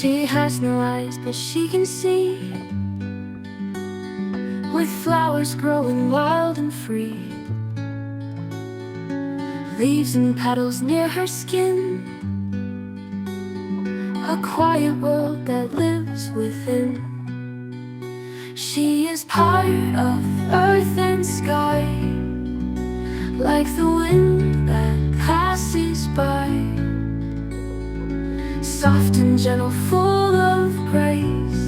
She has no eyes, but she can see, with flowers growing wild and free, leaves and petals near her skin, a quiet world that lives within. She is part of earth and sky, like the wind that passes by, soft and gentle, full of grace.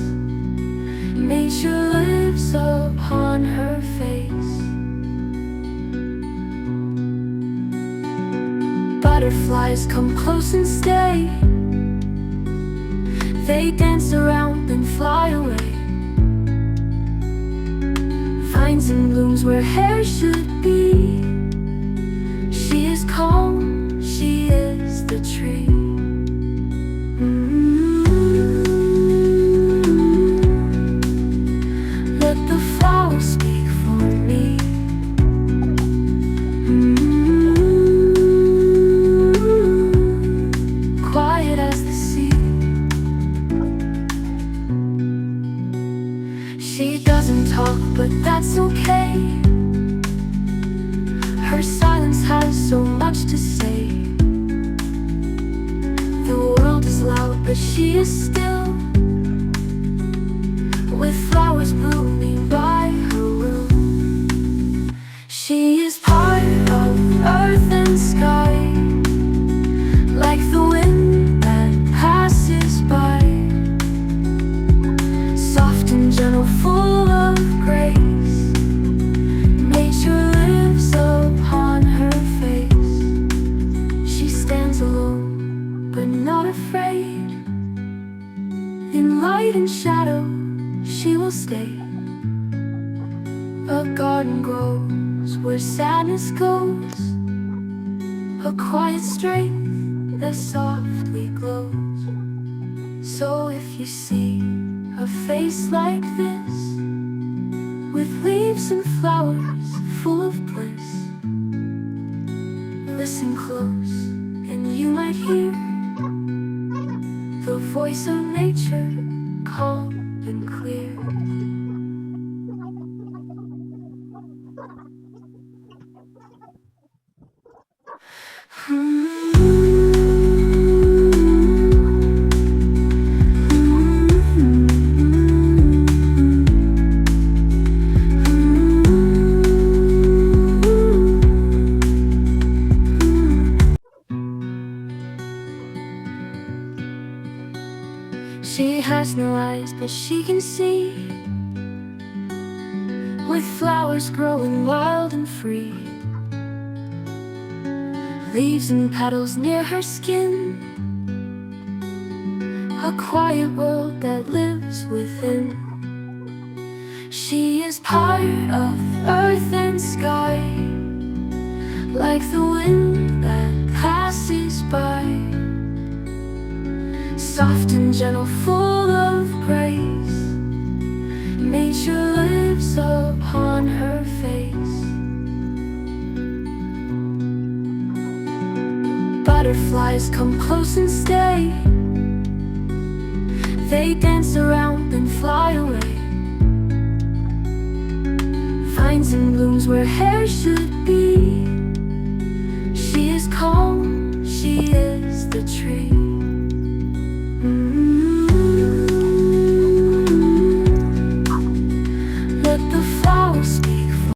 Nature lives upon her face. Butterflies come close and stay, they dance around and fly away. Vines and blooms where hair should be. She is calm, she is the tree. Let the flowers speak for me. Quiet as the sea. She doesn't talk, but that's okay. Her silence has so much to say. The world is loud, but she is still, with flowers blooming by her will. She is part of earth and sky, like the wind that passes by, soft and gentle, full of grace. Nature lives upon her face. She stands alone, but not afraid. In light and shadow, she will stay. A garden grows where sadness goes, a quiet strength that softly glows. So if you see a face like this, with leaves and flowers full of bliss, listen close and you might hear the voice of nature, calm and clear. She has no eyes, but she can see, with flowers growing wild and free, leaves and petals near her skin, a quiet world that lives within. She is part of earth and sky, like the wind that passes by, soft and gentle, full of grace. Nature lives upon her face. Butterflies come close and stay, they dance around and fly away. Vines and blooms where hair should be.